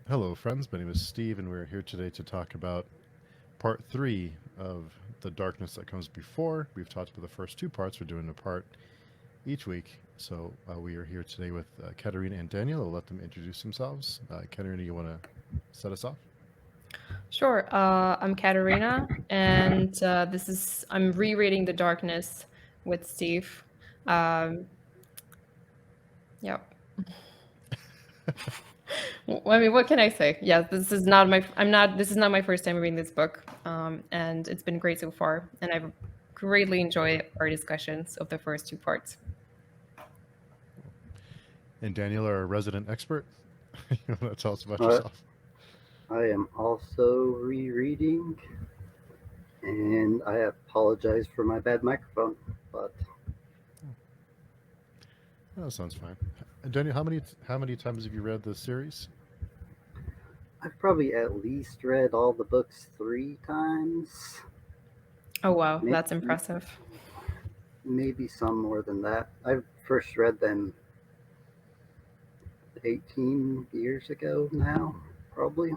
Hello, friends. My name is Steve, and we're here today to talk about part three of The Darkness That Comes Before. We've talked about the first two parts. We're doing a part each week. So we are here today with Katerina and Daniel. I'll let them introduce themselves. Katerina, you want to set us off? Sure. I'm Katerina, and I'm rereading The Darkness with Steve. Um, yeah. I mean, what can I say? Yeah, this is not my. I'm not. This is not my first time reading this book, and it's been great so far. And I've greatly enjoyed our discussions of the first two parts. And Daniel, our resident expert. You want to tell us about Uh, yourself? I am also rereading, and I apologize for my bad microphone, but Oh, that sounds fine. Daniel, how many times have you read the series? I've probably at least read all the books 3 times, Oh wow, may- that's impressive. maybe some more than that. I first read them 18 years ago now, probably.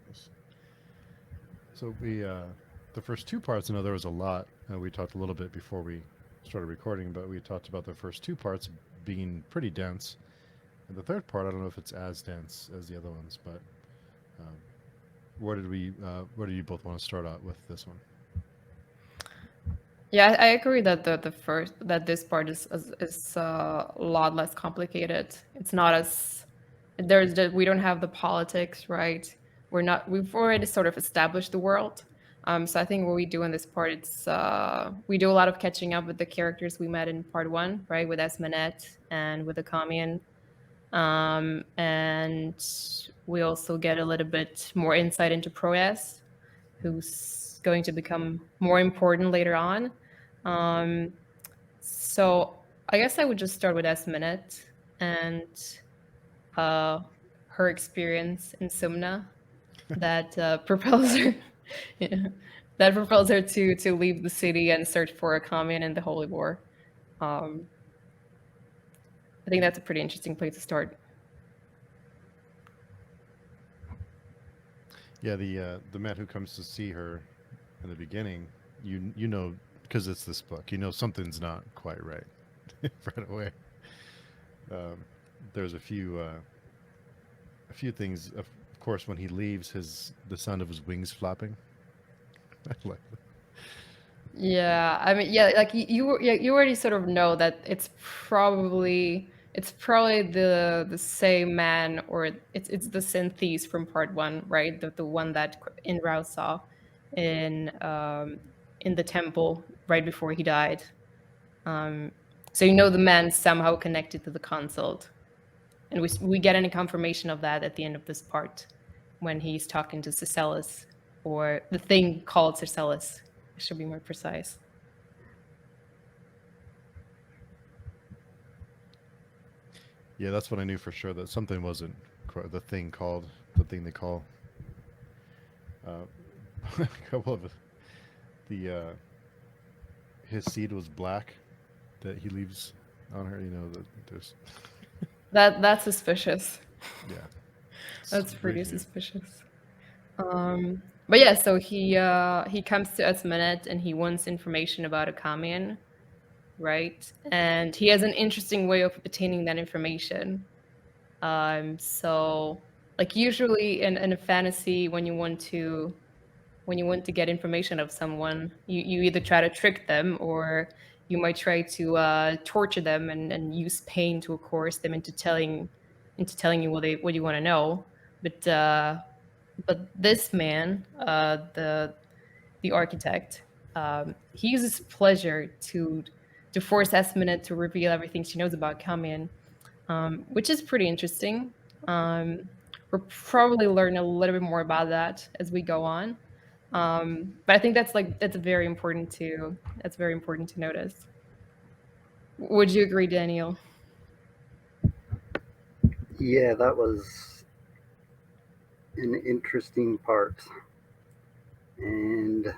Yes. So the first two parts. I know there was a lot. We talked a little bit before we started recording, but we talked about the first two parts being pretty dense, and the third part, I don't know if it's as dense as the other ones, but um, where do you both want to start out with this one? Yeah, I agree that this part is a lot less complicated. It's not as we don't have the politics, right? We've already sort of established the world. So I think what we do in this part, we do a lot of catching up with the characters we met in part one, right? With Esmanette and with the commune. And we also get a little bit more insight into Proas, who's going to become more important later on. Um, so I guess I would just start with Esminette and uh, her experience in Sumna that propels her yeah, that propels her to leave the city and search for a commune in the Holy War. Um, I think that's a pretty interesting place to start. Yeah, the man who comes to see her in the beginning, you know, because it's this book, you know something's not quite right right away. Um, there's a few things. Of course, when he leaves, his the sound of his wings flapping. I like Yeah, I mean, yeah, like you already sort of know that it's probably the same man, or it's the Synthes from part one, right? The one that Inrao saw in in the temple right before he died. Um, so you know the man's somehow connected to the consult, and we get any confirmation of that at the end of this part when he's talking to Cicellus, or the thing called Cicellus. I should be more precise. Yeah, that's what I knew for sure, that something wasn't quite the thing they call uh, a couple of the his seed was black that he leaves on her. You know that there's That's suspicious. yeah, it's That's very pretty new. suspicious. But yeah, so he comes to Esmanet and he wants information about a commune, right? And he has an interesting way of obtaining that information. So like usually in a fantasy, when you want to get information of someone, you either try to trick them or you might try to torture them and use pain to coerce them into telling you what you want to know. But this man, the architect, he uses pleasure to force Esminette to reveal everything she knows about Kamian, which is pretty interesting. We'll probably learn a little bit more about that as we go on. But I think that's very important to notice. Would you agree, Daniel? Yeah, that was an interesting part, and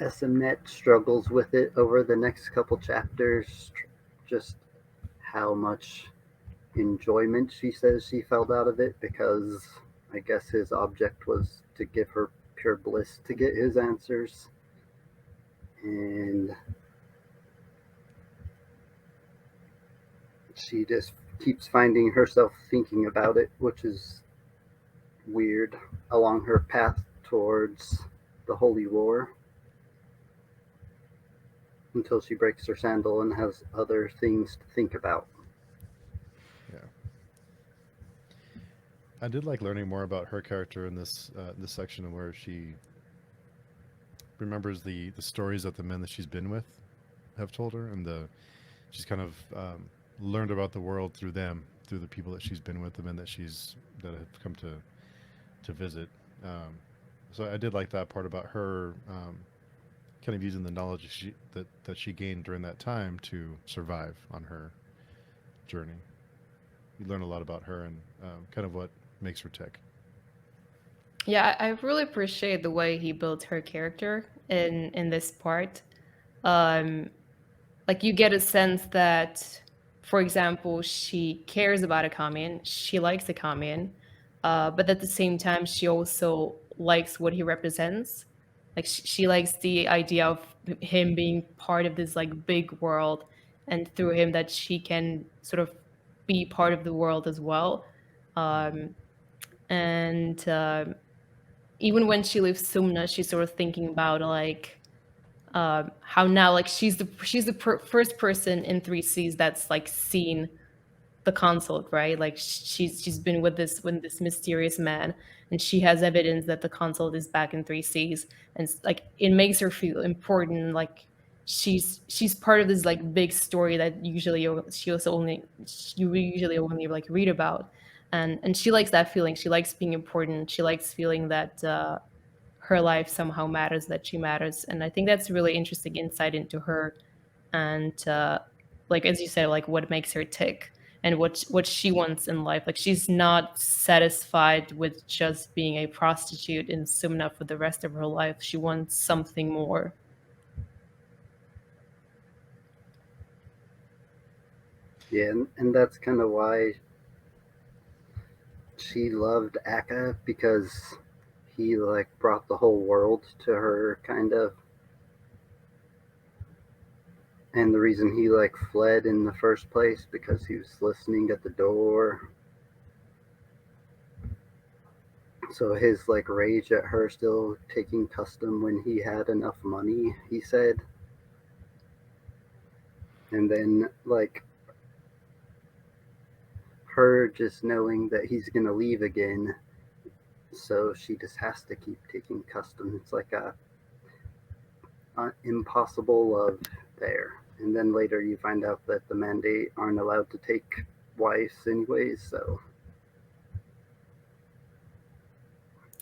SMNet struggles with it over the next couple chapters, just how much enjoyment she says she felt out of it, because I guess his object was to give her pure bliss to get his answers. And she just keeps finding herself thinking about it, which is weird, along her path towards the Holy War, until she breaks her sandal and has other things to think about. Yeah. I did like learning more about her character in this section, where she remembers the stories that the men that she's been with have told her, and she's kind of learned about the world through them, through the people that she's been with, the men that have come to visit. So I did like that part about her, kind of using the knowledge that she gained during that time to survive on her journey. You learn a lot about her and kind of what makes her tick. Yeah, I really appreciate the way he built her character in this part. Um, like you get a sense that, for example, she cares about Akamian, she likes Akamian, but at the same time, she also likes what he represents. Like she likes the idea of him being part of this like big world, and through him that she can sort of be part of the world as well. Um, and even when she leaves Sumna, she's sort of thinking about like how now like first person in Three Seas that's like seen the consult, right? Like she's been with this mysterious man, and she has evidence that the consult is back in Three Seas, and like it makes her feel important. Like she's part of this like big story that you usually only like read about, and she likes that feeling. She likes being important. She likes feeling that her life somehow matters, that she matters, and I think that's really interesting insight into her, and like as you said, like what makes her tick and what she wants in life. Like she's not satisfied with just being a prostitute in Sumna for the rest of her life. She wants something more. Yeah, and that's kind of why she loved Akka, because he like brought the whole world to her, kind of. And the reason he like fled in the first place, because he was listening at the door. So his like rage at her still taking custom when he had enough money, he said. And then like her just knowing that he's gonna leave again, so she just has to keep taking custom. It's like a impossible love there. And then later you find out that the mandate aren't allowed to take wives anyways, so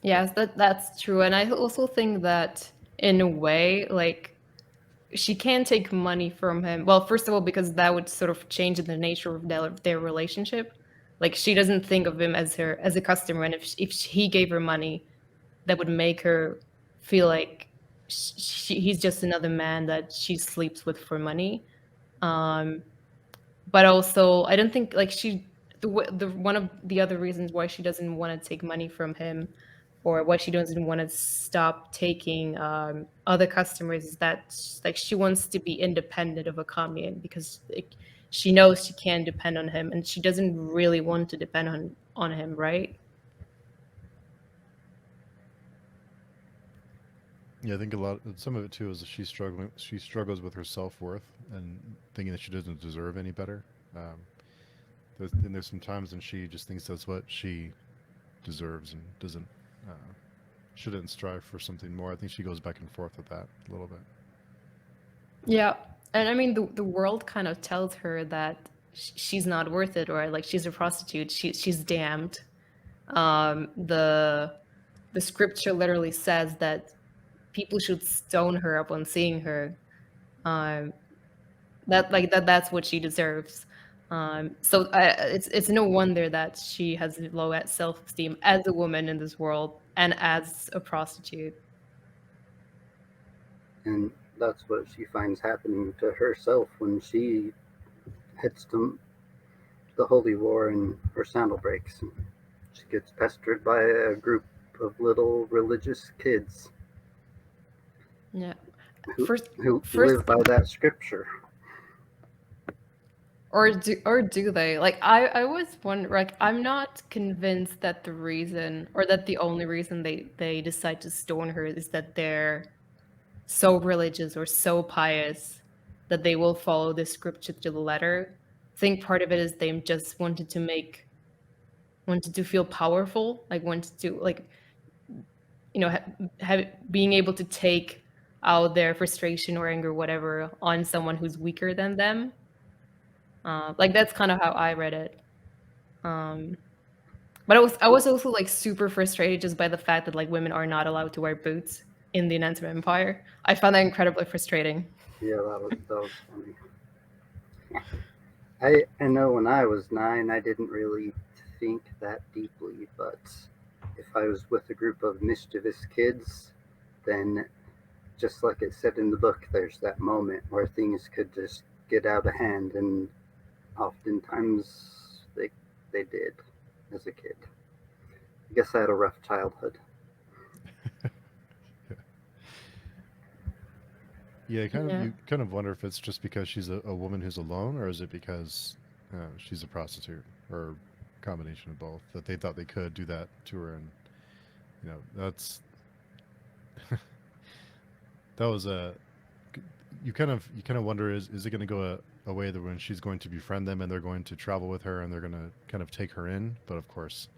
Yes, that's true, and I also think that in a way, like she can take money from him. Well, first of all, because that would sort of change the nature of their relationship. Like she doesn't think of him as a customer, and if he gave her money, that would make her feel like he's just another man that she sleeps with for money. Um, but also, I don't think like the one of the other reasons why she doesn't want to take money from him, or why she doesn't want to stop taking other customers, is that like she wants to be independent of a commune, because like, she knows she can't depend on him, and she doesn't really want to depend on him, right? Yeah, I think some of it too is that she struggles with her self worth and thinking that she doesn't deserve any better. Um, there's some times when she just thinks that's what she deserves and doesn't shouldn't strive for something more. I think she goes back and forth with that a little bit. Yeah, and I mean the world kind of tells her that she's not worth it, or like she's a prostitute. She's damned. The scripture literally says that people should stone her upon seeing her. Um, that's what she deserves. So it's no wonder that she has low self esteem as a woman in this world and as a prostitute. and that's what she finds happening to herself when she heads to the Holy War and her sandal breaks. She gets pestered by a group of little religious kids Yeah. who, First, who first, live by that scripture. or do they? Like I was wondering. Like I'm not convinced that the reason, or that the only reason they decide to stone her is that they're so religious or so pious that they will follow this scripture to the letter. I think part of it is they just wanted to feel powerful, like wanted to like have being able to take out their frustration or anger, whatever, on someone who's weaker than them. Like that's kind of how I read it. Um, but I was also like super frustrated just by the fact that like women are not allowed to wear boots in the Nansen Empire. I found that incredibly frustrating. Yeah, that was funny. I know when I was 9, I didn't really think that deeply, but if I was with a group of mischievous kids, then just like it said in the book, there's that moment where things could just get out of hand, and oftentimes they did as a kid. I guess I had a rough childhood. Yeah, Yeah. you kind of wonder if it's just because she's a woman who's alone, or is it because she's a prostitute, or a combination of both, that they thought they could do that to her, and that's that was a you kind of wonder, is it going to go a way that when she's going to befriend them and they're going to travel with her and they're going to kind of take her in, but of course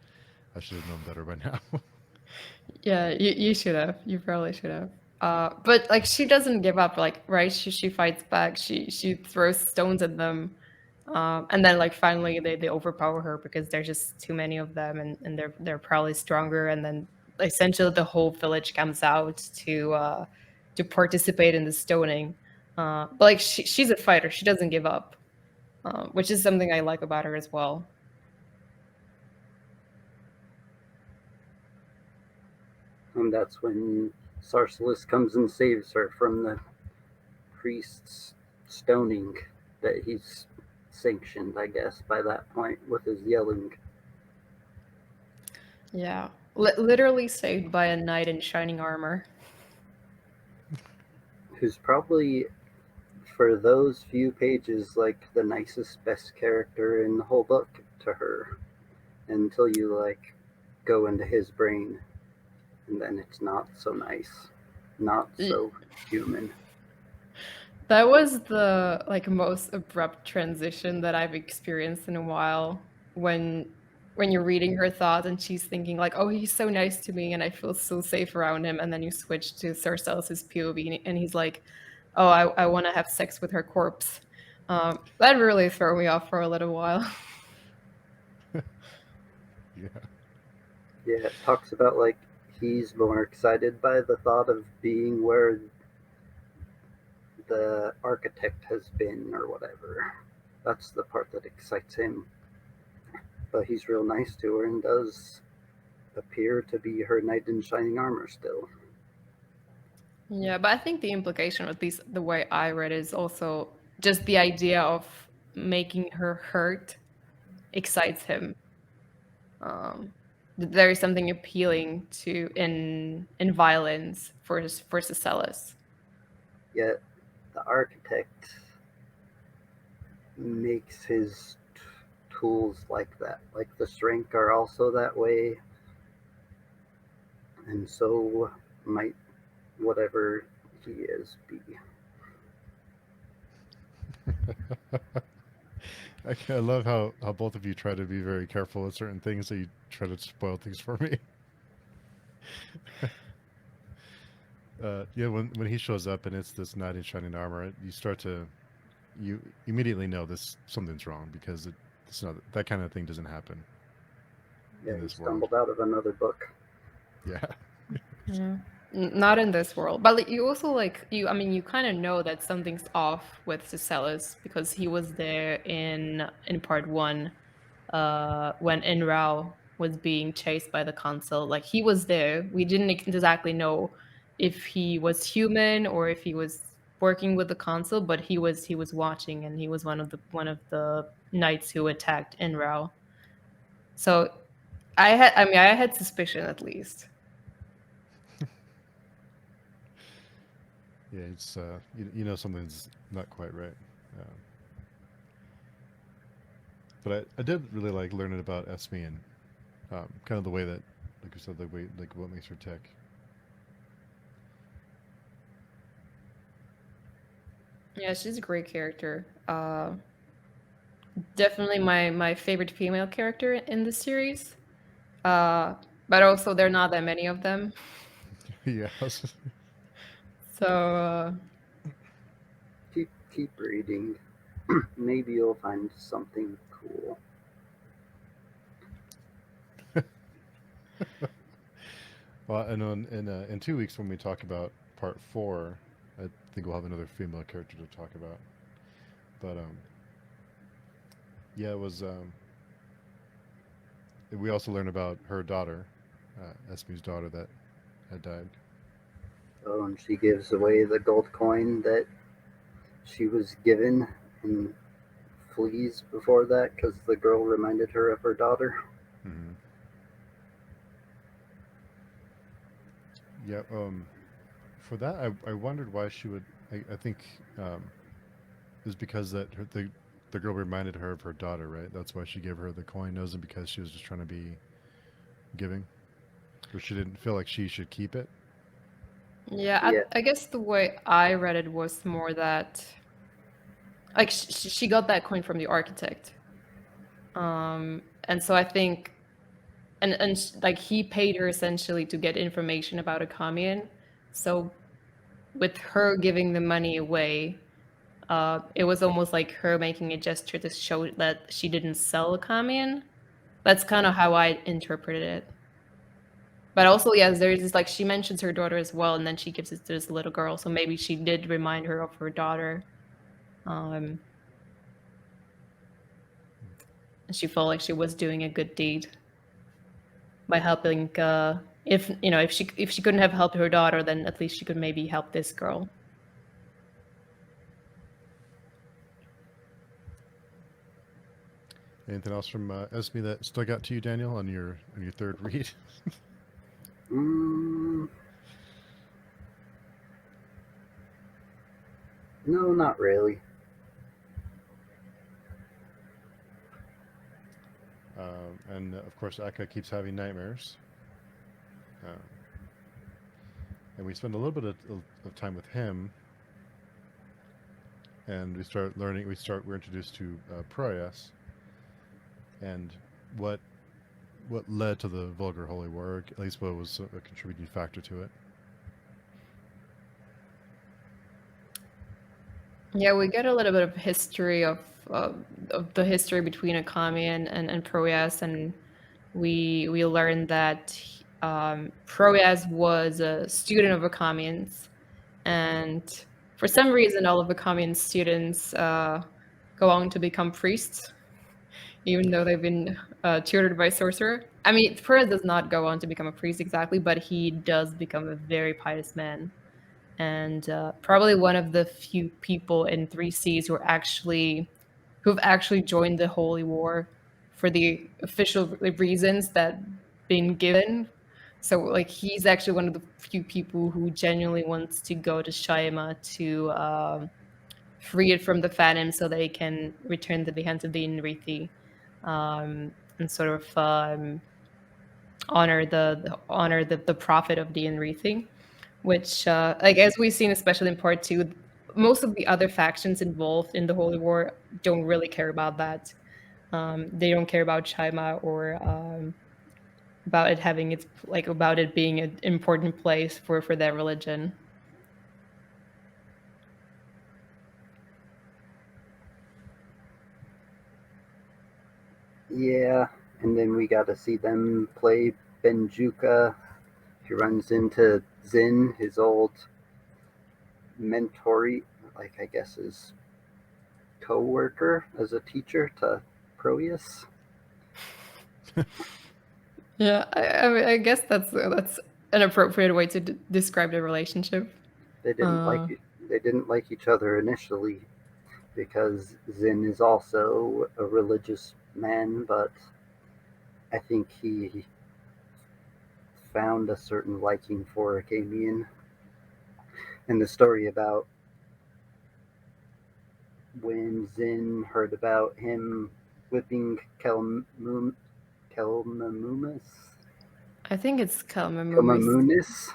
I should have known better by now. Yeah, you should have. You probably should have. But like she doesn't give up, like, right? She fights back. She throws stones at them. And then like finally they overpower her because there's just too many of them, and they're probably stronger, and then essentially the whole village comes out to participate in the stoning. But like she's a fighter. She doesn't give up. Which is something I like about her as well. And that's when Sarsalis comes and saves her from the priest's stoning that he's sanctioned, I guess, by that point with his yelling. Yeah. Literally saved by a knight in shining armor. Who's probably, for those few pages, like the nicest, best character in the whole book to her, until you like go into his brain, and then it's not so nice, not so human. That was the like most abrupt transition that I've experienced in a while, when you're reading her thoughts and she's thinking like, "Oh, he's so nice to me and I feel so safe around him," and then you switch to Sarcellus's POV and he's like, "Oh, I want to have sex with her corpse." That really threw me off for a little while. Yeah. Yeah, it talks about like he's more excited by the thought of being where the architect has been or whatever. That's the part that excites him. But he's real nice to her and does appear to be her knight in shining armor still. Yeah, but I think the implication, or at least the way I read it, is also just the idea of making her hurt excites him. There is something appealing to in violence for Sicellus. Yet the architect makes his tools like that. Like the shrink are also that way. And so might whatever he is be. I love how both of you try to be very careful with certain things, so you try to spoil things for me. Yeah, when he shows up and it's this knight in shining armor, you immediately know something's wrong, because it's not, that kind of thing doesn't happen Yeah, in he this world. stumbled out of another book. Yeah. Yeah. Not in this world, but like, you also like you. I mean, you kind of know that something's off with Sicellus because he was there in part one, when Enrao was being chased by the consul. Like he was there. We didn't exactly know if he was human or if he was working with the consul, but he was watching, and he was one of the knights who attacked Inrao. So I had suspicion at least. Yeah, it's you know something's not quite right. But I did really like learning about Esme and kind of the way that, like you said, the way like what makes her tick. Yeah, she's a great character. Definitely my favorite female character in the series. But also there are not that many of them. Yeah. So Keep reading. Maybe you'll find something cool. Well, I know in 2 weeks when we talk about part 4, I think we'll have another female character to talk about. But yeah, it was. We also learned about her daughter, Esme's daughter, that had died. Oh, and she gives away the gold coin that she was given and flees before that because the girl reminded her of her daughter. Mm-hmm. Yeah. For that, I wondered why she would. I think it was because that the girl reminded her of her daughter, right? That's why she gave her the coin. It wasn't because she was just trying to be giving, or she didn't feel like she should keep it. yeah, Yeah. I guess the way I read it was more that like she got that coin from the architect. And so I think like he paid her essentially to get information about a commune. So with her giving the money away, it was almost like her making a gesture to show that she didn't sell a commune. That's kind of how I interpreted it. But also, yes, there's this, like, she mentions her daughter as well, and then she gives it to this little girl. So maybe she did remind her of her daughter. And she felt like she was doing a good deed by helping. If she couldn't have helped her daughter, then at least she could maybe help this girl. Anything else from Esme that stuck out to you, Daniel, on your third read? No, not really. And of course, Akka keeps having nightmares. And we spend a little bit of time with him, and we start learning. We're introduced to Proyas, and what led to the Vulgar Holy War, at least what was a contributing factor to it. Yeah, we get a little bit of history of the history between Akami and Proyas, and we learned that Proyas was a student of Akami's, and for some reason, all of Akami's students go on to become priests, even though they've been tutored by sorcerer. I mean, Proyas does not go on to become a priest exactly, but he does become a very pious man. And probably one of the few people in 3Cs who've actually joined the Holy War for the official reasons that been given. So like he's actually one of the few people who genuinely wants to go to Shaima to free it from the Phantom so they can return to the hands of the Inrithi, and sort of honor the prophet of the Inrithi. Which, like as we've seen, especially in part 2, most of the other factions involved in the Holy War don't really care about that. They don't care about Shaima or about it having about it being an important place for their religion. Yeah, and then we got to see them play Benjuka. He runs into Zin, his old mentor, like I guess his co-worker as a teacher to Proteus. Yeah, I guess that's an appropriate way to describe the relationship. They didn't like each other initially. because Zin is also a religious man, but I think he found a certain liking for Akamian. And the story about when Zin heard about him whipping Kelmamunis, I think it's Kalmamumis. Kelmamunis,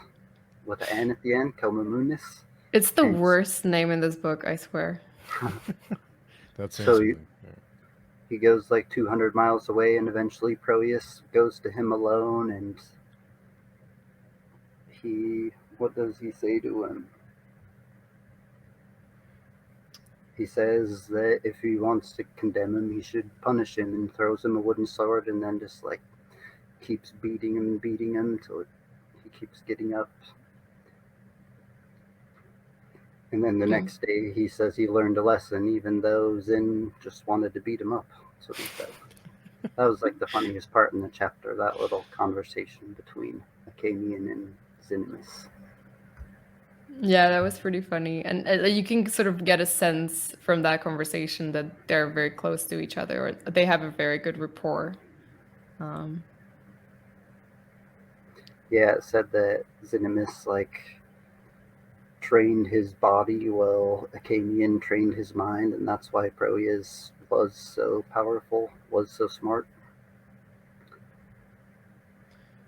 with an N at the end, Kelmamunis. It's the And worst name in this book, I swear. That's saying So something. Yeah. he goes like 200 miles away, and eventually Proeus goes to him alone, and what does he say to him? He says that if he wants to condemn him, he should punish him, and throws him a wooden sword, and then just like keeps beating him and beating him until he keeps getting up. And then the next day he says he learned a lesson, even though Zin just wanted to beat him up. That's what he said. That was like the funniest part in the chapter, that little conversation between Akamian and Zinimus. Yeah, that was pretty funny. And you can sort of get a sense from that conversation that they're very close to each other, or they have a very good rapport. Yeah, it said that Zinimus like trained his body while Akamian trained his mind, and that's why Proeus was so powerful, was so smart.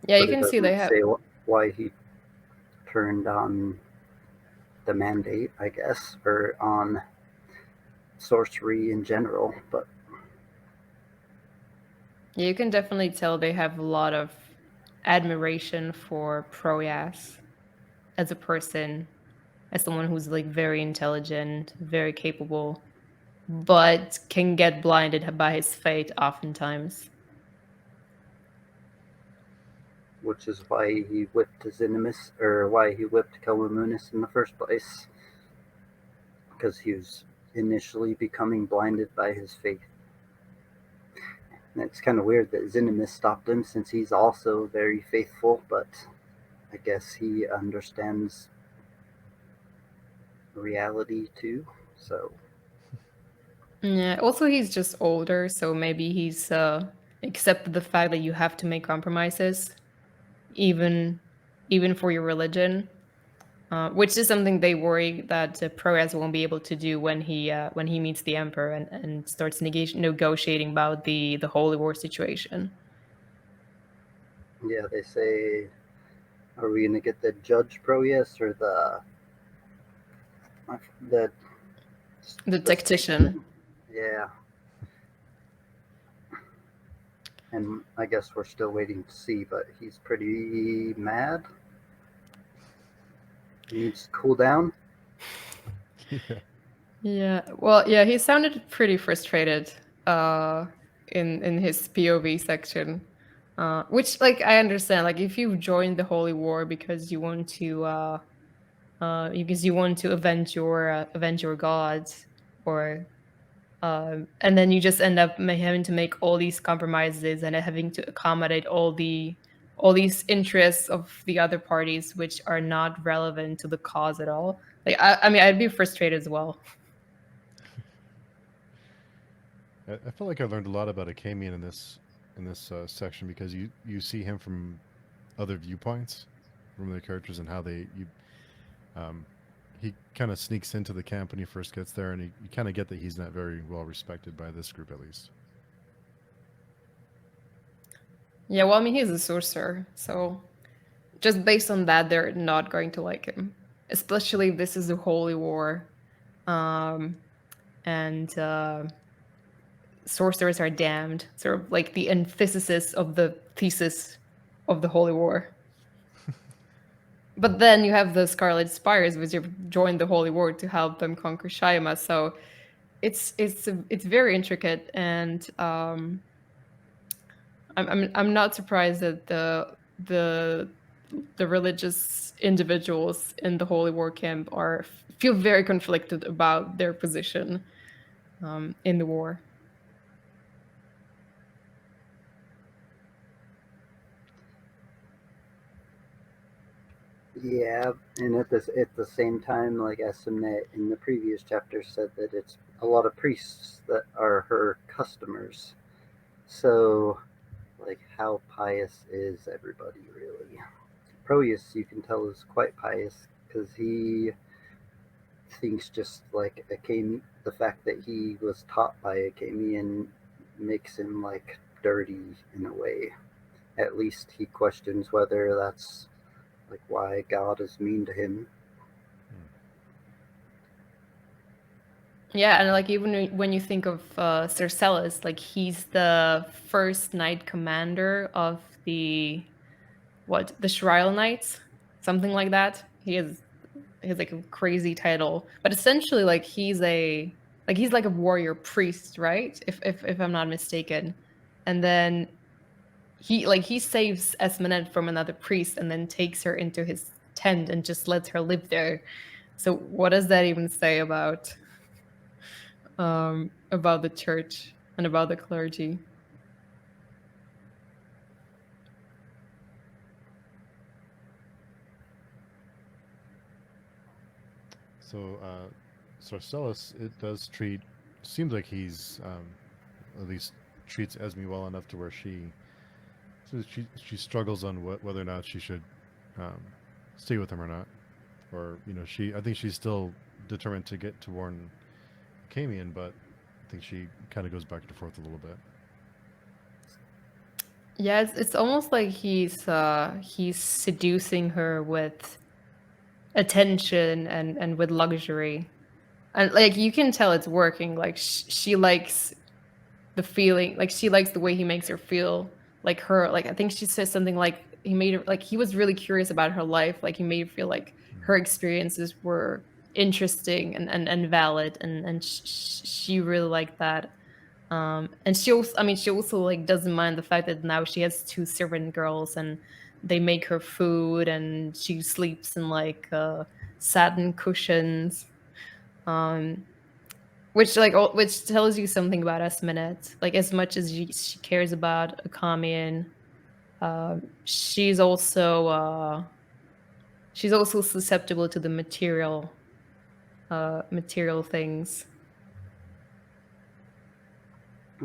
Yeah, you But it can see they doesn't have. say why he turned on the mandate, I guess, or on sorcery in general. But Yeah, you can definitely tell they have a lot of admiration for Proyas as a person, as someone who's like very intelligent, very capable, but can get blinded by his fate oftentimes. which is why he whipped Zinimus, or why he whipped Kelmamunis in the first place, because he was initially becoming blinded by his faith. And it's kind of weird that Zinimus stopped him, since he's also very faithful, but I guess he understands reality too. So Yeah. Also, he's just older, so maybe he's accepted the fact that you have to make compromises, even even for your religion, which is something they worry that Proas won't be able to do when he meets the emperor and starts negotiating about the holy war situation. yeah, they say, are we gonna get the Judge Proeus or the The the tactician. Yeah, and I guess we're still waiting to see, but he's pretty mad. He needs to cool down. Yeah. Yeah. Well, yeah, he sounded pretty frustrated in his POV section. Which like I understand, like if you joined the holy war because you want to avenge your gods, or and then you just end up having to make all these compromises and having to accommodate all these interests of the other parties which are not relevant to the cause at all. Like I mean, I'd be frustrated as well. I feel like I learned a lot about Akamian in this section because you see him from other viewpoints from the characters and how um, he kind of sneaks into the camp when he first gets there, and you kind of get that he's not very well respected by this group, at least. Yeah, well, I mean, he's a sorcerer, so just based on that, they're not going to like him. Especially if this is a holy war, um, and sorcerers are damned. Sort of like the antithesis of the thesis of the holy war. But then you have the Scarlet Spires, which have joined the holy war to help them conquer Shayama. So it's very intricate, and I'm not surprised that the religious individuals in the holy war camp are feel very conflicted about their position in the war. Yeah, and at the same time, like Estimate in the previous chapter said that it's a lot of priests that are her customers. So, like, how pious is everybody really? Proteus, you can tell, is quite pious because he thinks just like Akemi, the fact that he was taught by Akemian makes him like dirty in a way. At least he questions whether that's like why God is mean to him. Yeah, and like even when you think of Cercellus, like he's the first knight commander of the Shriel Knights, something like that. He has like a crazy title, but essentially like he's like a warrior priest, right? If I'm not mistaken. And then he saves Esmenet from another priest and then takes her into his tent and just lets her live there. So what does that even say about the church and about the clergy? So Sarcellus, it does treat. Seems like he's at least treats Esme well enough to where she struggles on whether or not she should stay with him or not, or I think she's still determined to get to warn Camion, but I think she kind of goes back and forth a little bit. Yeah, it's almost like he's seducing her with attention and with luxury, and like you can tell it's working. Like she likes the feeling, like she likes the way he makes her feel. Like I think she says something like he made her like he was really curious about her life. Like he made her feel like her experiences were interesting and valid, and she really liked that. And she also like doesn't mind the fact that now she has two servant girls and they make her food and she sleeps in like satin cushions, um, which tells you something about Esmenet. Like as much as she cares about Akamian, she's also susceptible to the material things.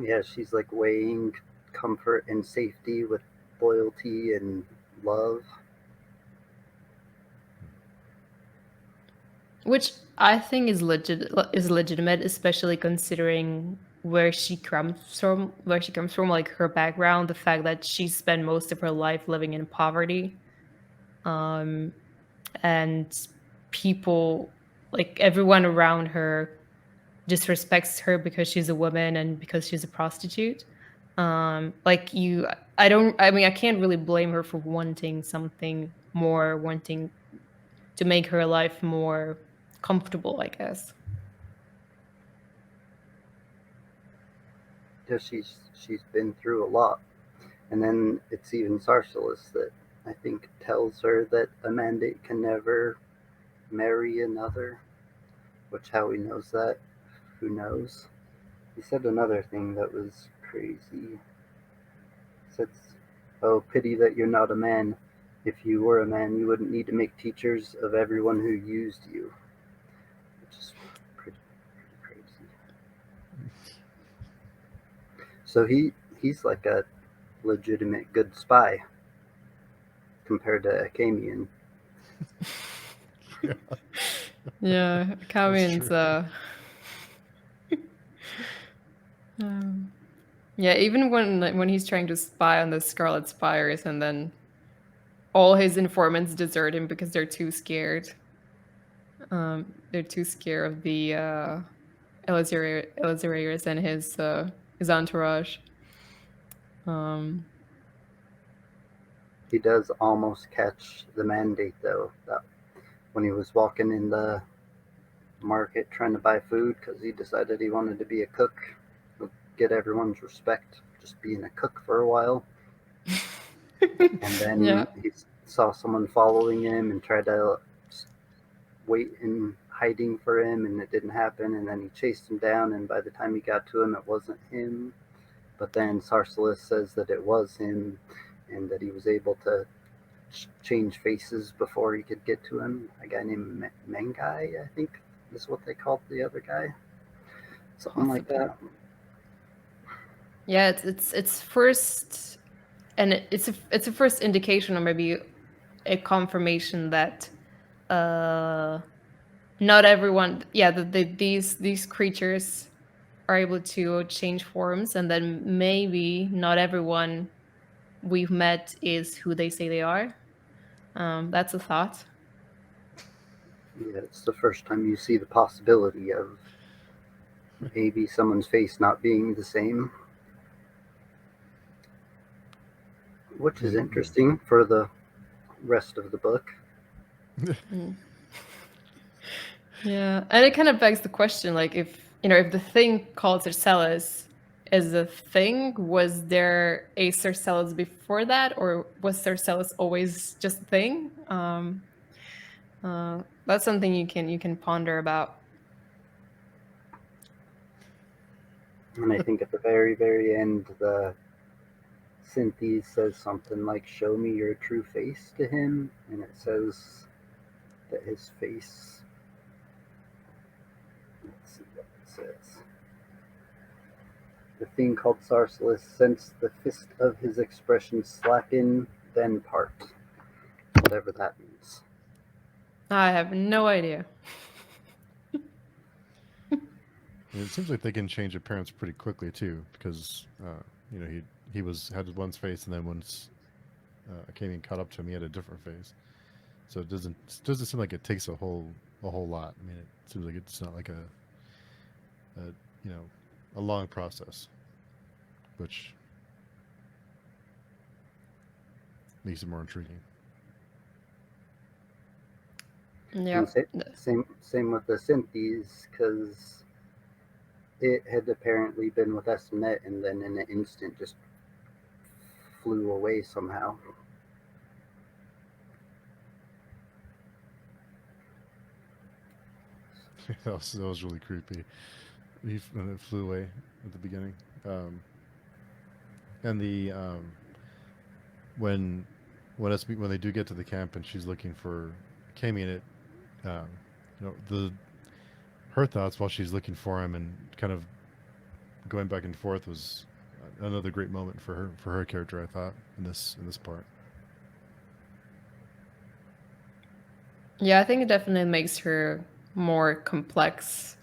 Yeah, she's like weighing comfort and safety with loyalty and love. Which I think is legitimate, especially considering where she comes from, like her background, the fact that she spent most of her life living in poverty, um, and people, like everyone around her, disrespects her because she's a woman and because she's a prostitute. Like I can't really blame her for wanting something more, wanting to make her life more comfortable, I guess. Yeah, she's been through a lot. And then it's even Sarcellus that I think tells her that a mandate can never marry another. Which how he knows that, who knows? He said another thing that was crazy. He said, "Oh, pity that you're not a man. If you were a man, you wouldn't need to make teachers of everyone who used you," which is pretty crazy. So he's like a legitimate good spy compared to Acamian. Yeah, Kamin's yeah, even when he's trying to spy on the Scarlet Spires and then all his informants desert him because they're too scared. They're too scared of the Elizarius and his entourage. Um, He does almost catch the mandate though. That when he was walking in the market trying to buy food because he decided he wanted to be a cook, get everyone's respect, just being a cook for a while. And then yeah. he saw someone following him and tried to wait in hiding for him, and it didn't happen. And then he chased him down, and by the time he got to him, it wasn't him. But then Sarcellus says that it was him, and that he was able to change faces before he could get to him. A guy named Mengai, I think, is what they called the other guy. Something like that. Yeah, it's first, and it's a first indication, or maybe a confirmation that not everyone, these creatures are able to change forms, and then maybe not everyone we've met is who they say they are. That's a thought. Yeah, it's the first time you see the possibility of maybe someone's face not being the same, which is interesting for the rest of the book. Yeah, and it kind of begs the question, like, if the thing called Cercellus is a thing, was there a Cercellus before that, or was Cercellus always just a thing? That's something you can ponder about. And I think at the very, very end, the Cynthia says something like, "Show me your true face" to him, and it says that his face. Let's see what it says. The thing called Sarsalis sensed the fist of his expression slacken, then part. Whatever that means. I have no idea. It seems like they can change appearance pretty quickly too, because he had one face, and then once Katie caught up to him, he had a different face. So it doesn't seem like it takes a whole lot. I mean, it seems like it's not like a long process, which makes it more intriguing. Yeah. Same with the Synthes, because it had apparently been with Estinet and then in an instant just flew away somehow. that was really creepy. When it flew away at the beginning, and the when they do get to the camp and she's looking for Kami, and it, her thoughts while she's looking for him and kind of going back and forth was another great moment for her character, I thought, in this part. Yeah, I think it definitely makes her more complex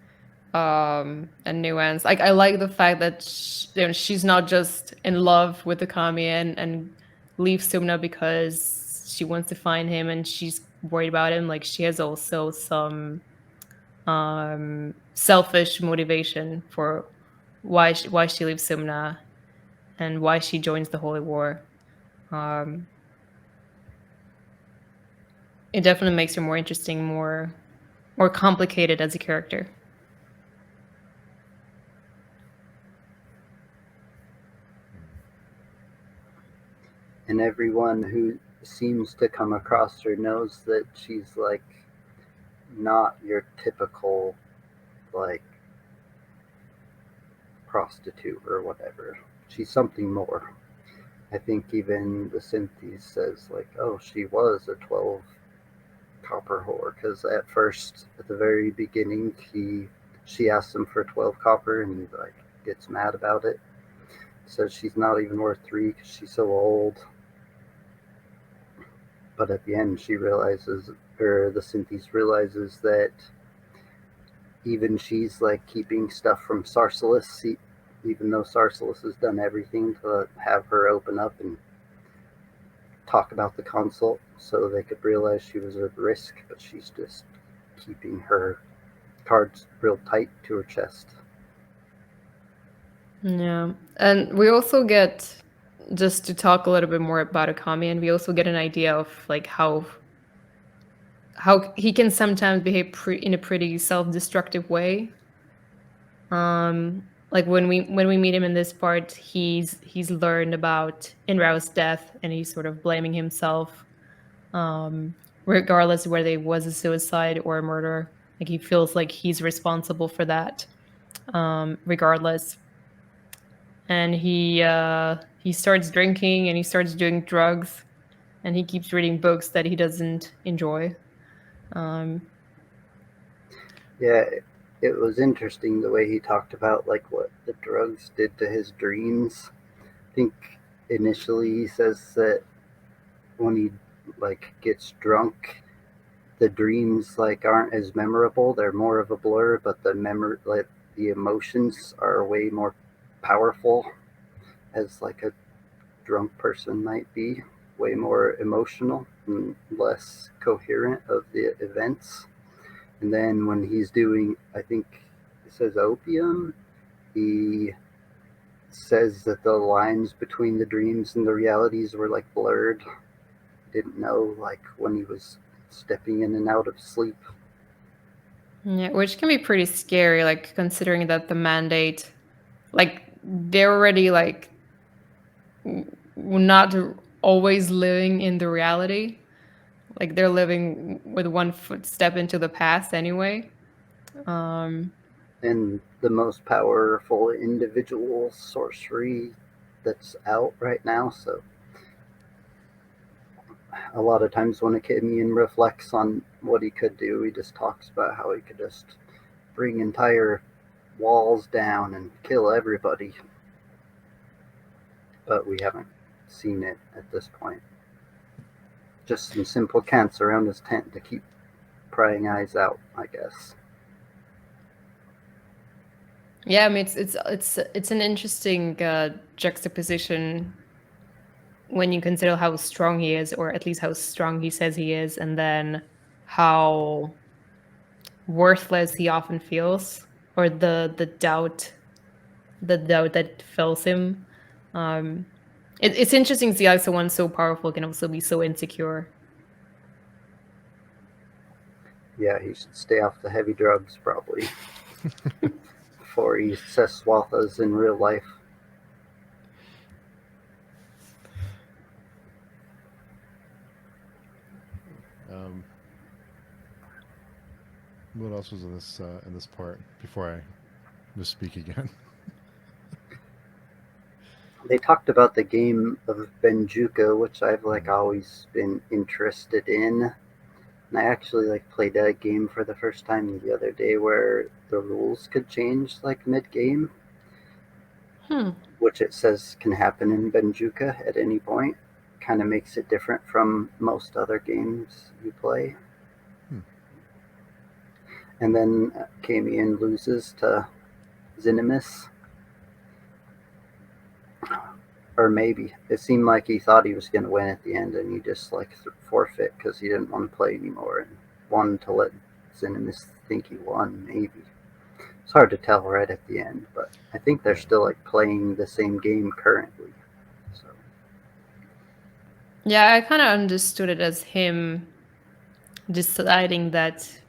and nuanced. Like, I like the fact that she's not just in love with the Kami and leaves Sumna because she wants to find him and she's worried about him. Like, she has also some selfish motivation for why she leaves Sumna and why she joins the Holy War. It definitely makes her more interesting, more complicated as a character. And everyone who seems to come across her knows that she's like not your typical like prostitute or whatever. She's something more. I think even the Synthes says like, "Oh, she was a 12 copper whore," because at first, at the very beginning, she asks him for 12 copper and he like gets mad about it. Says she's not even worth 3 because she's so old. But at the end, she realizes, or the Synthes realizes, that even she's like keeping stuff from Sarsalis, even though Sarsalis has done everything to have her open up and talk about the consult so they could realize she was at risk, but she's just keeping her cards real tight to her chest. Yeah. And we also get, just to talk a little bit more about Akami, and we also get an idea of like how he can sometimes behave in a pretty self-destructive way. Like when we meet him in this part, he's learned about Inrao's death and he's sort of blaming himself, regardless of whether it was a suicide or a murder. Like, he feels like he's responsible for that, regardless. And he starts drinking and he starts doing drugs, and he keeps reading books that he doesn't enjoy. Yeah, it was interesting the way he talked about like what the drugs did to his dreams. I think initially he says that when he like gets drunk, the dreams like aren't as memorable. They're more of a blur, but the emotions are way more powerful, as like a drunk person might be, way more emotional and less coherent of the events. And then when he's doing, I think it says opium, he says that the lines between the dreams and the realities were like blurred. Didn't know like when he was stepping in and out of sleep. Yeah, which can be pretty scary, like considering that the mandate, like they're already like not always living in the reality. Like they're living with one footstep into the past anyway. Um, And the most powerful individual sorcery that's out right now. So a lot of times when a Kimian reflects on what he could do, he just talks about how he could just bring entire walls down and kill everybody. But we haven't seen it at this point. Just some simple cants around his tent to keep prying eyes out, I guess. yeah, I mean it's an interesting juxtaposition when you consider how strong he is, or at least how strong he says he is, and then how worthless he often feels, or the doubt that fills him. Um, it's interesting to see how someone so powerful can also be so insecure. Yeah, he should stay off the heavy drugs probably before he says swathas in real life. What else was in this part before I misspeak again? They talked about the game of Benjuka, which I've like always been interested in. And I actually like played a game for the first time the other day where the rules could change like mid-game, which it says can happen in Benjuka at any point. Kind of makes it different from most other games you play. And then Kamian loses to Zinimus. Or maybe. It seemed like he thought he was going to win at the end and he just like forfeit because he didn't want to play anymore and wanted to let Zinimus think he won, maybe. It's hard to tell right at the end, but I think they're still like playing the same game currently. So Yeah, I kind of understood it as him deciding that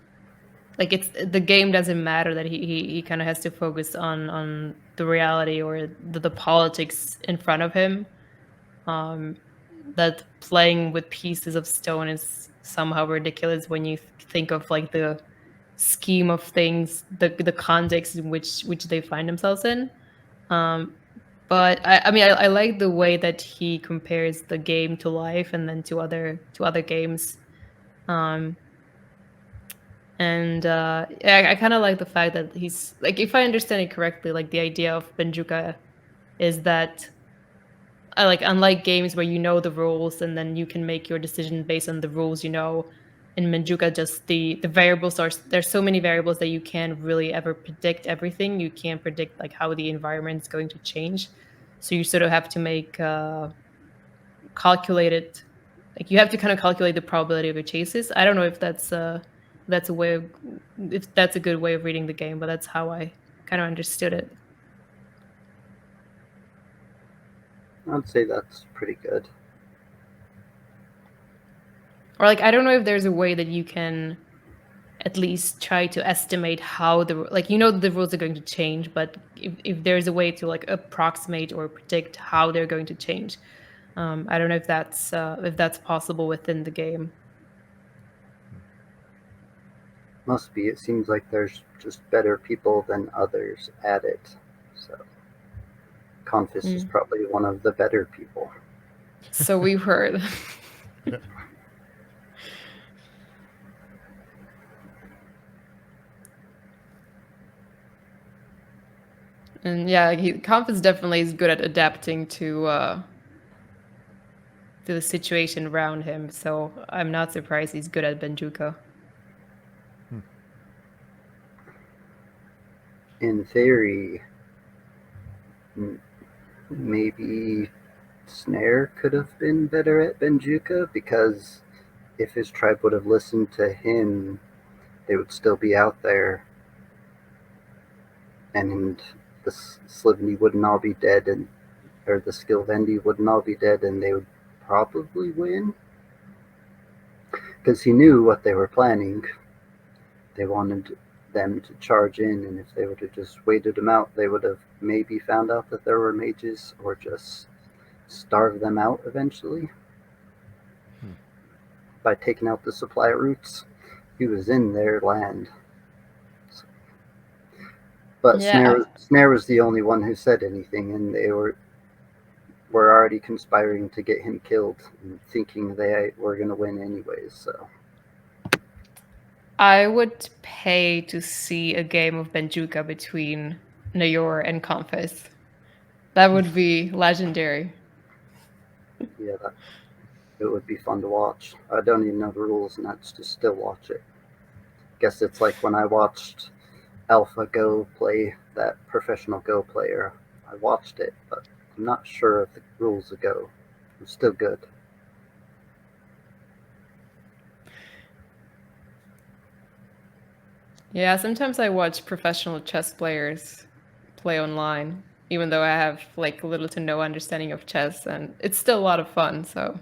like it's the game doesn't matter, that he kind of has to focus on the reality or the politics in front of him. That playing with pieces of stone is somehow ridiculous when you think of like the scheme of things, the context in which they find themselves in. But I mean I like the way that he compares the game to life and then to other games. Um, and I kind of like the fact that he's like, if I understand it correctly, like the idea of Benjuka is that I like, unlike games where you know the rules and then you can make your decision based on the rules, in Benjuka, just the variables are, there's so many variables that you can't really ever predict everything. You can't predict like how the environment is going to change, so you sort of have to make calculated, like you have to kind of calculate the probability of your chases. I don't know if that's a way of, if that's a good way of reading the game, but that's how I kind of understood it. I'd say that's pretty good. Or like I don't know if there's a way that you can at least try to estimate how the, like, the rules are going to change, but if there's a way to like approximate or predict how they're going to change. I don't know if that's possible within the game. Must be. It seems like there's just better people than others at it. So Confis is probably one of the better people. So we've heard. And yeah, Compass definitely is good at adapting to the situation around him. So I'm not surprised he's good at Benjuka. In theory, maybe Snare could have been better at Benjuka, because if his tribe would have listened to him, they would still be out there, and the Slivni wouldn't all be dead, or the Skilvendi wouldn't all be dead, and they would probably win. Because he knew what they were planning. They wanted them to charge in, and if they would have just waited them out, they would have maybe found out that there were mages, or just starved them out eventually. By taking out the supply routes. He was in their land. But Yeah. Snare was the only one who said anything, and they were already conspiring to get him killed, and thinking they were going to win anyways. So I would pay to see a game of Benjuka between Nayor and Compass. That would be legendary. yeah, it would be fun to watch. I don't even know the rules, and that's just still watch it. Guess it's like when I watched Alpha Go play that professional Go player. I watched it, but I'm not sure of the rules of Go. It's still good. Yeah, sometimes I watch professional chess players play online, even though I have like little to no understanding of chess, and it's still a lot of fun. So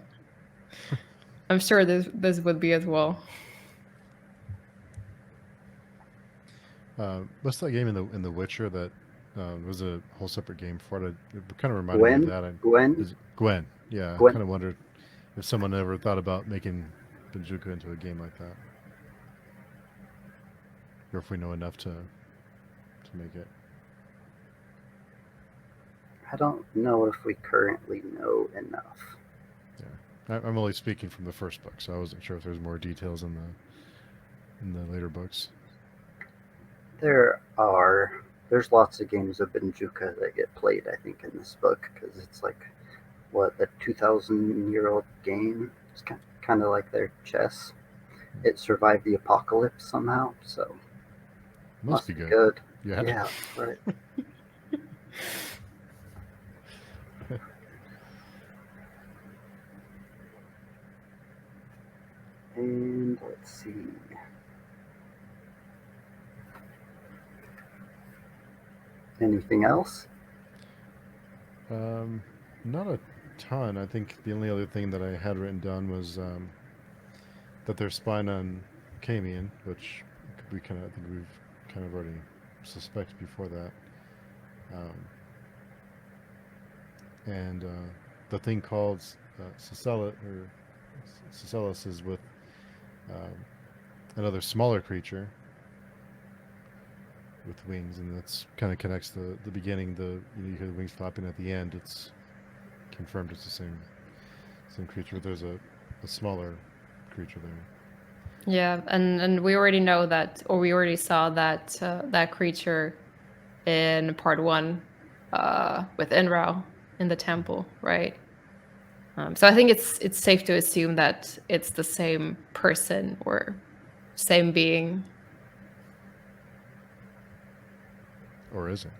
I'm sure this would be as well. What's that game in the Witcher that was a whole separate game for it? It kind of reminded me of that. Gwen? Gwen. Yeah, Gwen. I kind of wondered if someone ever thought about making Benjuka into a game like that, or if we know enough to make it. I don't know if we currently know enough. Yeah, I'm only speaking from the first book, so I wasn't sure if there's more details in the later books. There's lots of games of Benjuka that get played, I think, in this book, because it's like, what, a 2,000-year-old game? It's kind of like their chess. It survived the apocalypse somehow, so must be good. Yeah, right. And let's see. Anything else? Not a ton. I think the only other thing that I had written down was that they're spying on Camion, which I think we've kind of already suspected before that. And the thing called Cicellus is with another smaller creature with wings, and that's kind of connects the beginning. You hear the wings flapping at the end. It's confirmed it's the same creature. But there's a smaller creature there. Yeah, and we already know that, or we already saw that that creature in part 1 with Enrao in the temple, right? So I think it's safe to assume that it's the same person or same being. Or is it?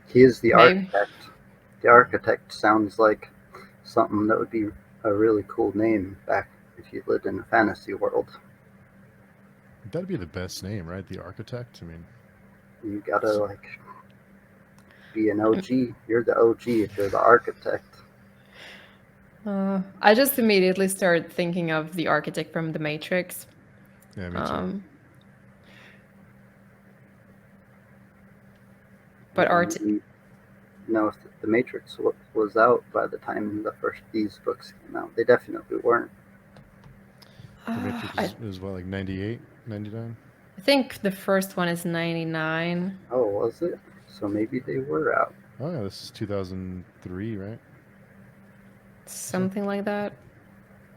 He is the Maybe. architect. The architect sounds like something that would be a really cool name back if you lived in a fantasy world. That'd be the best name, right? The Architect. I mean, You gotta be an OG. You're the OG if you're the architect. I just immediately started thinking of the architect from The Matrix. yeah, me too. But No, if the Matrix was out by the time these books came out. They definitely weren't. The Matrix is what, like 98, 99? I think the first one is 99. Oh, was it? So maybe they were out. Oh yeah, this is 2003, right? Something like that.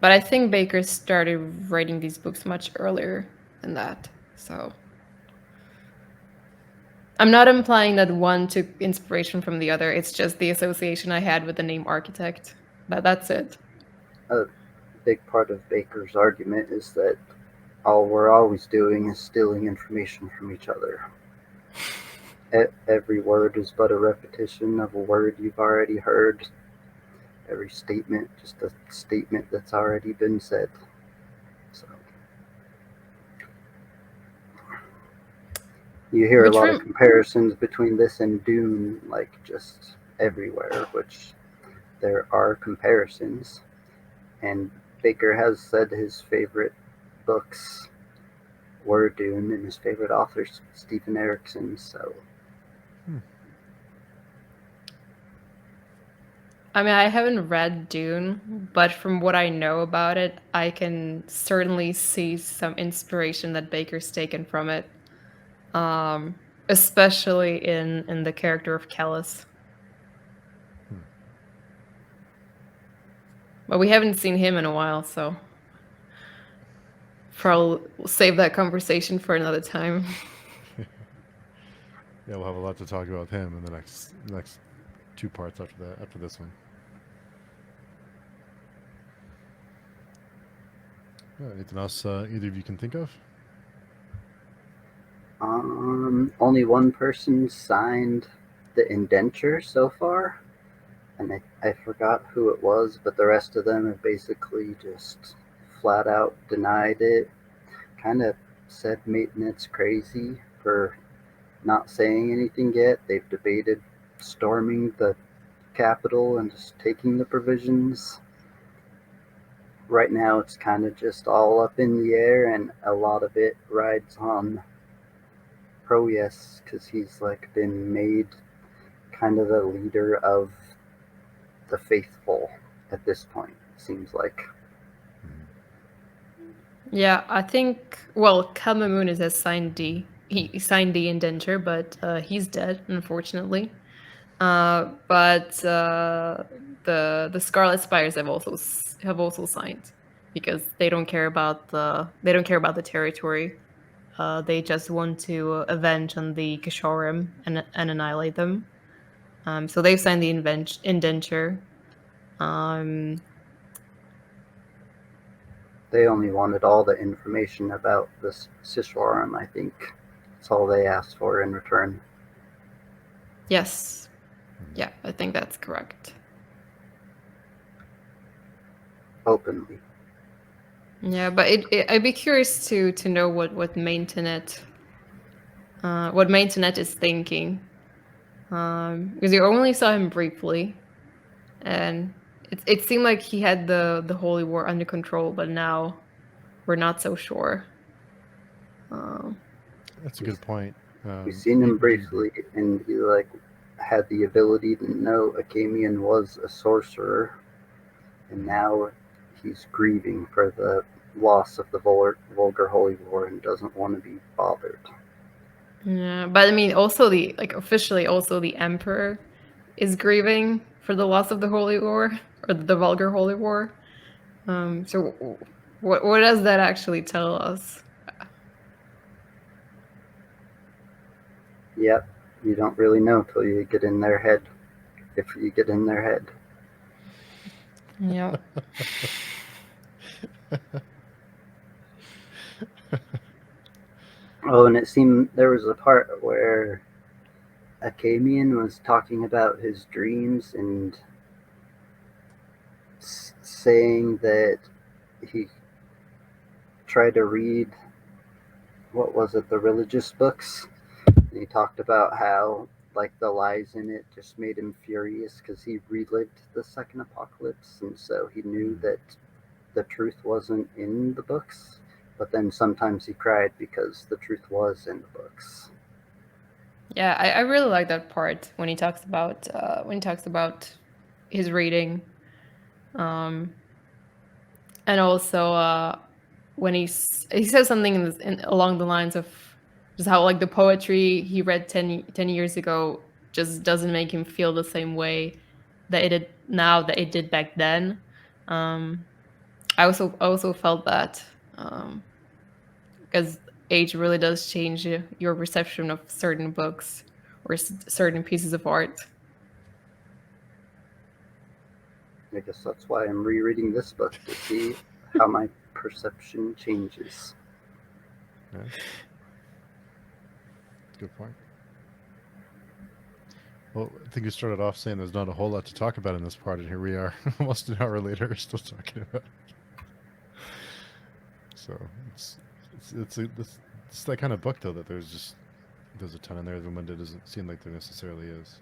But I think Bakker started writing these books much earlier than that. So I'm not implying that one took inspiration from the other. It's just the association I had with the name architect. That's it. A big part of Baker's argument is that all we're always doing is stealing information from each other. Every word is but a repetition of a word you've already heard. Every statement, just a statement that's already been said. So you hear a Which lot of room? comparisons between this and Dune, like just everywhere, which there are comparisons. And Baker has said his favorite books were Dune and his favorite author's Stephen Erickson, so I mean, I haven't read Dune, but from what I know about it, I can certainly see some inspiration that Baker's taken from it, especially in the character of Callus. But we haven't seen him in a while, so probably we'll save that conversation for another time. Yeah, we'll have a lot to talk about with him in the next two parts after this one. Anything else either of you can think of? only one person signed the indenture so far, and I forgot who it was, but the rest of them have basically just flat out denied it. Kind of said maintenance crazy for not saying anything yet. They've debated storming the Capitol and just taking the provisions. Right now, it's kind of just all up in the air, and a lot of it rides on Proyas because he's like been made kind of the leader of the faithful at this point. Seems like. Yeah, I think. Well, Kalmamunis has signed he signed the indenture, but he's dead, unfortunately. But the Scarlet Spires have also signed because they don't care about the territory. They just want to avenge on the Kashorim and annihilate them. So they've signed the indenture. They only wanted all the information about this Siswarum, I think. That's all they asked for in return. Yes. Yeah, I think that's correct. Openly. Yeah, but I'd be curious to know what Maintanet is thinking, because you only saw him briefly, and it seemed like he had the Holy War under control, but now we're not so sure. That's a good point. We've seen him briefly, and he like had the ability to know Akamian was a sorcerer, and now he's grieving for the loss of the vulgar Holy War and doesn't want to be bothered. Yeah, but I mean, also officially, also the Emperor is grieving for the loss of the Holy War or the vulgar Holy War. So what does that actually tell us? Yep, you don't really know till you get in their head. If you get in their head. Yeah. Oh, and it seemed there was a part where Akamian was talking about his dreams and saying that he tried to read, what was it, the religious books. And he talked about how like the lies in it just made him furious because he relived the second apocalypse, and so he knew that the truth wasn't in the books. But then sometimes he cried because the truth was in the books. Yeah, I really like that part when he talks about his reading, and also when he says something along the lines of just how like the poetry he read 10 years ago just doesn't make him feel the same way that it did now that it did back then. I also felt that because age really does change your perception of certain books. or certain pieces of art. I guess that's why I'm rereading this book, to see how my perception changes. Yeah. Good point. Well, I think you started off saying there's not a whole lot to talk about in this part, and here we are, almost an hour later, still talking about it. So it's that kind of book, though, that there's a ton in there, even when it doesn't seem like there necessarily is.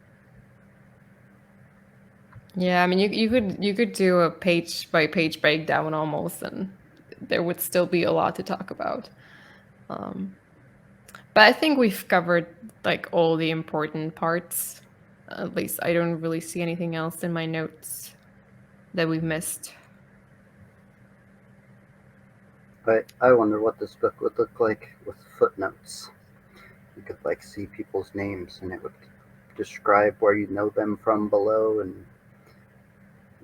Yeah, I mean, you could do a page by page breakdown almost, and there would still be a lot to talk about. But I think we've covered like all the important parts. At least I don't really see anything else in my notes that we've missed. But I wonder what this book would look like with footnotes. You could like see people's names, and it would describe where you know them from below, and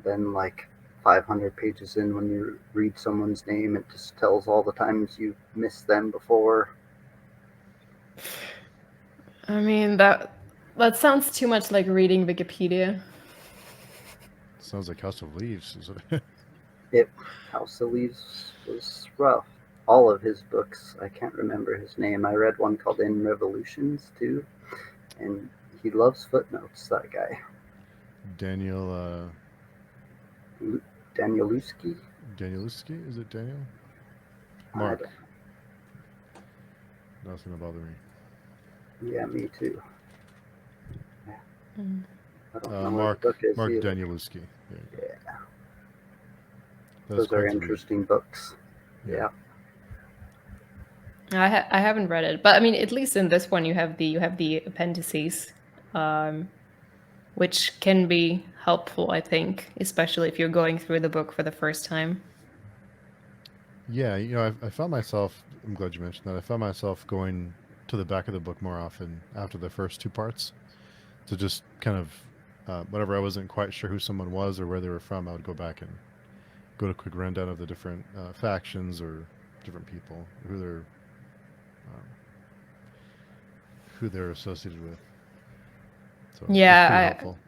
then like 500 pages in, when you read someone's name, it just tells all the times you missed them before. I mean, that sounds too much like reading Wikipedia. Sounds like House of Leaves. House of Leaves was rough. All of his books, I can't remember his name. I read one called In Revolutions too, and he loves footnotes, that guy. Daniel Danieluski? Danieluski? Is it Daniel? I Mark. don't- That's gonna bother me. Yeah, me too. Mm. I don't know what Mark the book is Mark either. Danieluski. There you go. Yeah, That was those are quite the read. interesting books. Yeah. I haven't read it, but I mean, at least in this one, you have the appendices, which can be helpful, I think, especially if you're going through the book for the first time. Yeah, I found myself. I'm glad you mentioned that. I found myself going to the back of the book more often after the first two parts, to just kind of whenever I wasn't quite sure who someone was or where they were from, I would go back and go to a quick rundown of the different factions or different people who they're associated with. So Yeah, it's pretty helpful.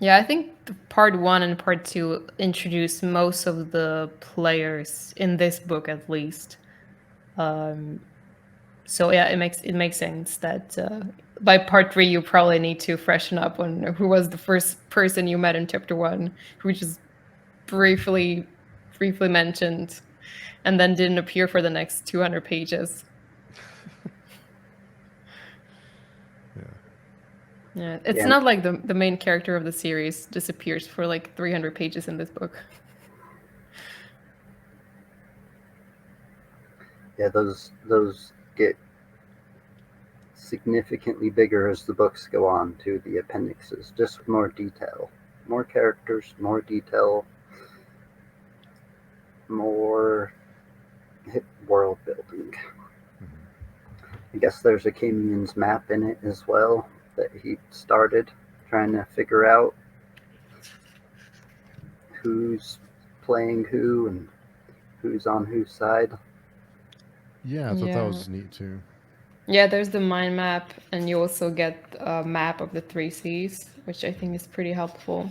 Yeah, I think part 1 and part 2 introduce most of the players in this book, at least. So yeah, it makes sense that by part 3 you probably need to freshen up on who was the first person you met in chapter 1, who just briefly mentioned, and then didn't appear for the next 200 pages. Yeah, it's not like the main character of the series disappears for like 300 pages in this book. Yeah, those get significantly bigger as the books go on, to the appendixes, just with more detail. More characters, more detail, more world building. I guess there's a Camian's map in it as well that he started, trying to figure out who's playing who and who's on whose side. Yeah, I thought that was neat too. Yeah, there's the mind map, and you also get a map of the 3 Cs, which I think is pretty helpful.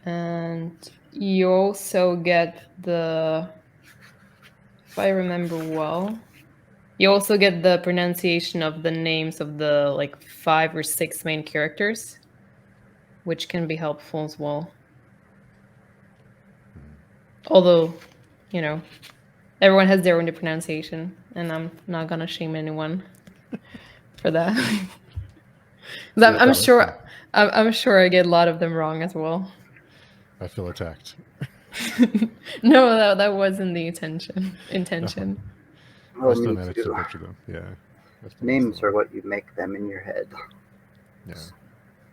And you also get if I remember well, you also get the pronunciation of the names of the like 5 or 6 main characters, which can be helpful as well. Although, everyone has their own pronunciation, and I'm not gonna shame anyone for that. I'm sure I get a lot of them wrong as well. I feel attacked. No, that wasn't the intention. Well, I still me managed to too. picture them. Yeah. Names are what you make them in your head. Yeah.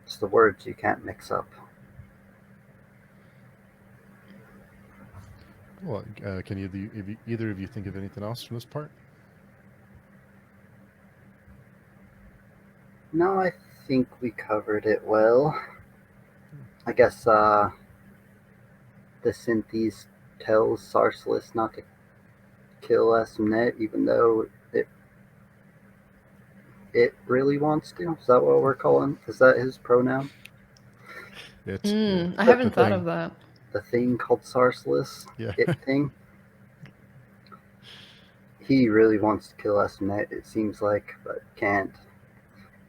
It's the words you can't mix up. Well, can either of you think of anything else from this part? No, I think we covered it well. I guess the Synthes tells Sarsalis not to kill Esmnet, even though it really wants to. Is that what we're calling? Is that his pronoun? It. Yeah. I The, haven't The thought thing. of that. the thing called Sarsalis, Yeah. it thing. He really wants to kill Esmet, it seems like, but can't.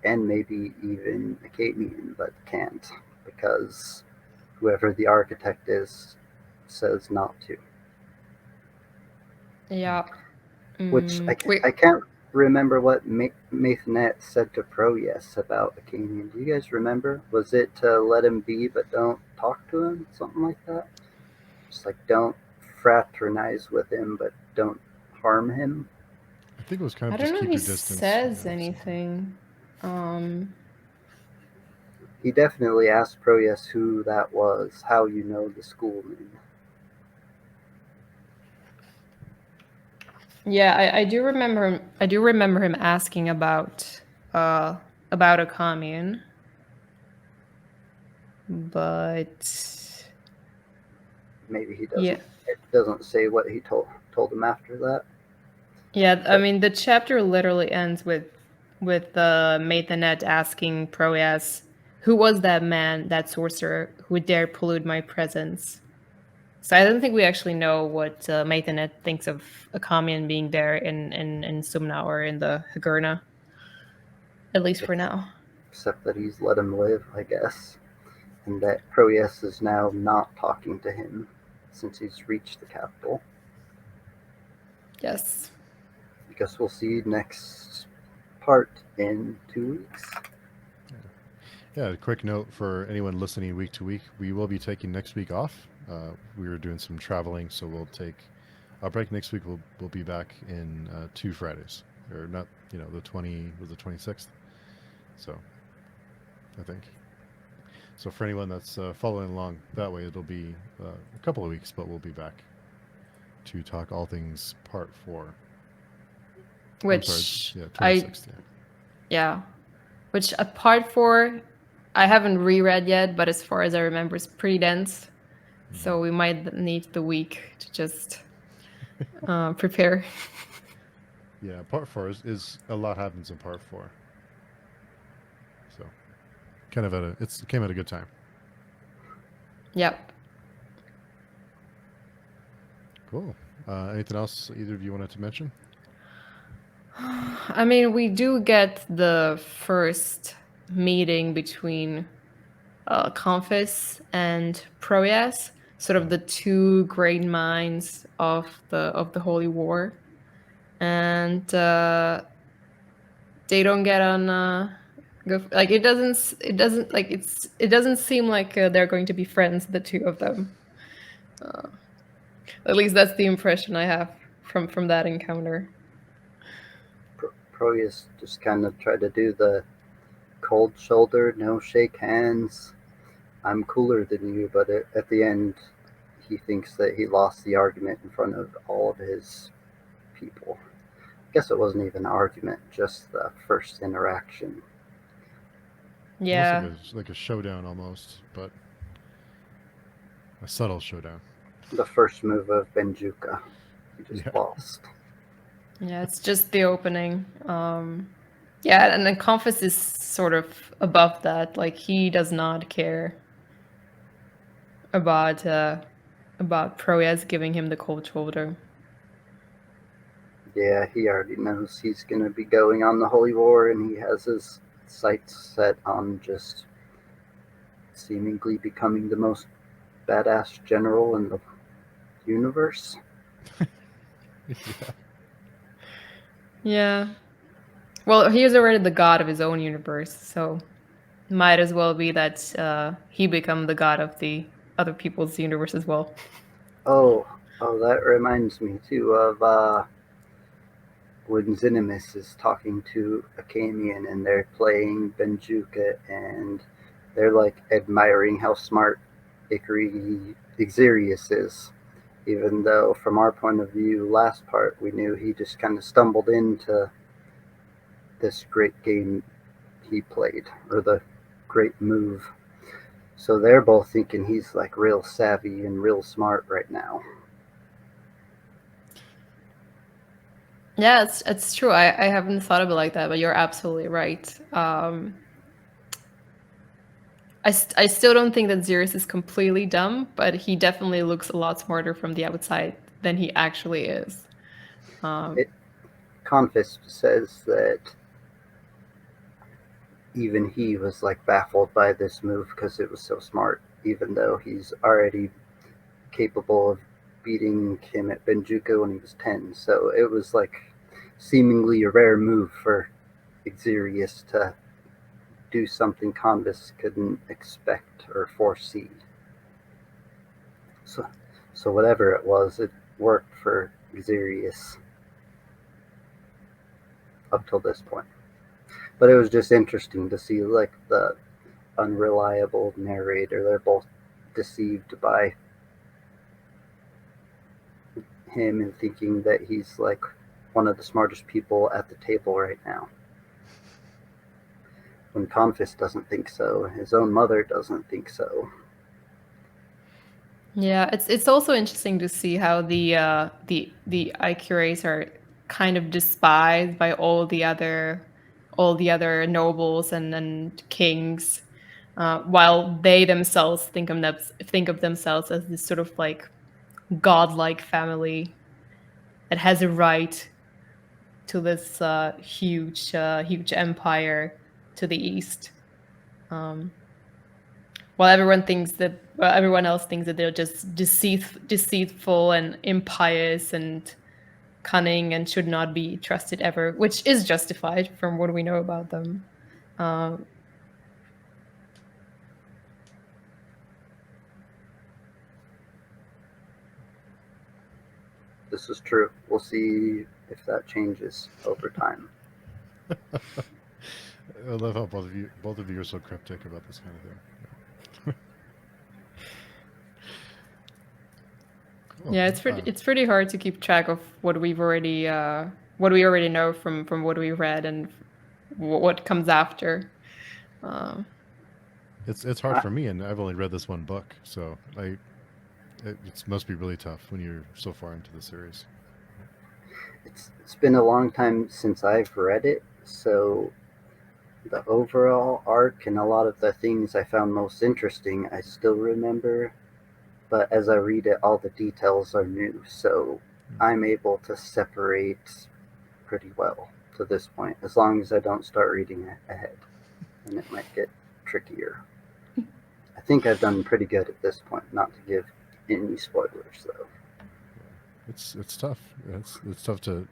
And maybe even Acadian, but can't, because whoever the architect is says not to. Yeah. Which Wait. I can't remember what Maithanet said to Proyas about Acadian. Do you guys remember? Was it to let him be but don't talk to him? Something like that? Just like don't fraternize with him but don't harm him? I think it was kind I of don't just know if keep he your distance. says Yeah, anything. Um, He definitely asked Proyas who that was, how you know the schoolman. yeah, I do remember him. I do remember him asking uh about a commune, but Maybe he yeah, doesn't. It doesn't say what he told him after that. yeah. I But mean, the chapter literally ends with Maithanet asking Proas, "Who was that man, that sorcerer, who dared pollute my presence?" So I don't think we actually know what Maithanet thinks of a commune being there in Sumna or in the Hagurna, at least for now. except that he's let him live, I guess, and that Proyas is now not talking to him since he's reached the capital. Yes. I guess we'll see next part in 2 weeks. yeah. A quick note for anyone listening week to week: we will be taking next week off. We were doing some traveling, so we'll take our break next week. We'll be back in 2 Fridays, or not? The 26th. So I think. So for anyone that's following along that way, it'll be a couple of weeks, but we'll be back to talk all things part 4. Which I'm sorry, I 26th. yeah, which a part 4 I haven't reread yet, but as far as I remember, it's pretty dense. So we might need the week to just prepare. Yeah, part 4 is a lot happens in part 4. So kind of it came at a good time. Yep. Cool. Anything else either of you wanted to mention? I mean, we do get the first meeting between Confis and Proyas, sort of the two great minds of the Holy War, and they don't get on. Like it doesn't like it doesn't seem like they're going to be friends, the two of them. At least that's the impression I have from that encounter. Proyas just kind of tried to do the cold shoulder, no shake hands. I'm cooler than you, but at the end, he thinks that he lost the argument in front of all of his people. I guess it wasn't even an argument, just the first interaction. Yeah. Almost like a showdown, almost, but a subtle showdown. The first move of Benjuka. He just lost. Yeah, it's just the opening. Yeah, and then Confis is sort of above that. Like he does not care about Proyas giving him the cold shoulder. Yeah, he already knows he's going to be going on the Holy War, and he has his sights set on just seemingly becoming the most badass general in the universe. Yeah. Yeah. Well, he is already the god of his own universe, so might as well be that he become the god of the other people's universe as well. Oh, that reminds me too of when Zinimus is talking to Acamian and they're playing Benjuka and they're like admiring how smart Ixerius is. Even though from our point of view, last part, we knew he just kind of stumbled into this great game he played, or the great move. So they're both thinking he's like real savvy and real smart right now. Yeah, it's true. I haven't thought of it like that, but you're absolutely right. I still don't think that Xerxes is completely dumb, but he definitely looks a lot smarter from the outside than he actually is. Confis says that even he was like baffled by this move because it was so smart, even though he's already capable of beating him at Benjuka when he was 10. So it was like seemingly a rare move for Xerius to do something Convis couldn't expect or foresee. So whatever it was, it worked for Xerius up till this point. But it was just interesting to see like the unreliable narrator. They're both deceived by him and thinking that he's like one of the smartest people at the table right now. When Confis doesn't think so, his own mother doesn't think so. Yeah, it's also interesting to see how the Icurates are kind of despised by all the other nobles and kings, while they themselves think of themselves as this sort of like godlike family that has a right to this huge empire to the east. Um, while everyone else thinks that they're just deceitful and impious and cunning and should not be trusted ever, which is justified from what we know about them. Um, This is true. We'll see if that changes over time. I love how both of you are so cryptic about this kind of thing. Cool. yeah, it's pretty hard to keep track of what we already know from what we read and what comes after. It's hard for me, and I've only read this one book, so it must be really tough when you're so far into the series. It's been a long time since I've read it, so the overall arc and a lot of the things I found most interesting I still remember, but as I read it, all the details are new, so I'm able to separate pretty well to this point, as long as I don't start reading ahead, and it might get trickier. I think I've done pretty good at this point, not to give any spoilers though. It's tough. It's tough to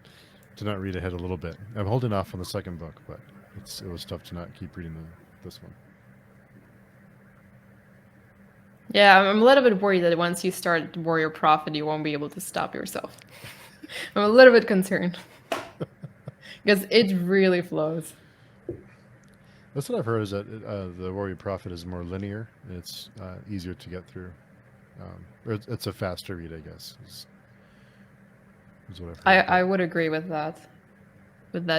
not read ahead a little bit. I'm holding off on the second book, but it was tough to not keep reading this one. Yeah, I'm a little bit worried that once you start Warrior Prophet, you won't be able to stop yourself. I'm a little bit concerned because it really flows. That's what I've heard, is that the Warrior Prophet is more linear and it's easier to get through. Or it's a faster read, I guess. Is what I've heard. I would agree with that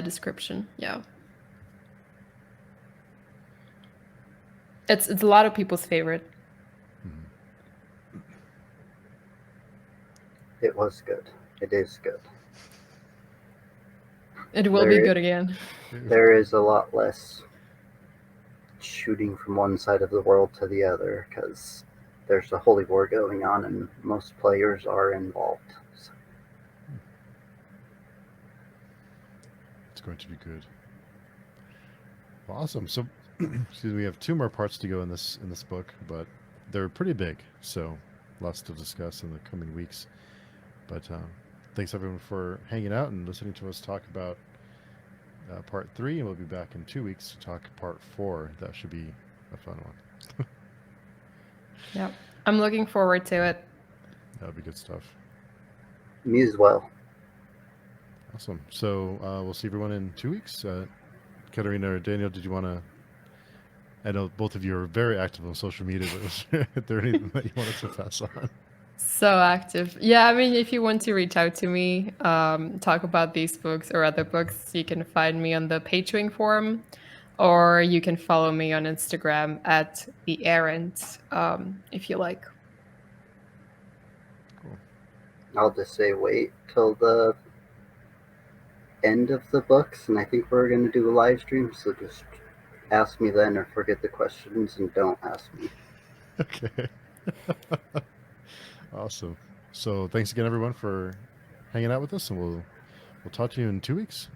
description. Yeah, it's a lot of people's favorite. It was good. It is good. It will be good again. There is a lot less shooting from one side of the world to the other because there's a holy war going on and most players are involved. So. It's going to be good. Awesome. So, excuse me, we have 2 more parts to go in this book, but they're pretty big, so lots to discuss in the coming weeks. But thanks everyone for hanging out and listening to us talk about part 3, and we'll be back in 2 weeks to talk part 4. That should be a fun one. Yeah, I'm looking forward to it. That'll be good stuff. Me as well. Awesome. So we'll see everyone in 2 weeks. Katerina or Daniel, did you want to? I know both of you are very active on social media, but was there anything that you wanted to pass on? So active. Yeah, I mean, if you want to reach out to me, talk about these books or other books, you can find me on the Patreon forum, or you can follow me on Instagram at the Errant, if you like. Cool. I'll just say wait till the end of the books, and I think we're going to do a live stream, so just ask me then or forget the questions and don't ask me. Okay. Awesome. So thanks again, everyone, for hanging out with us, and we'll talk to you in 2 weeks.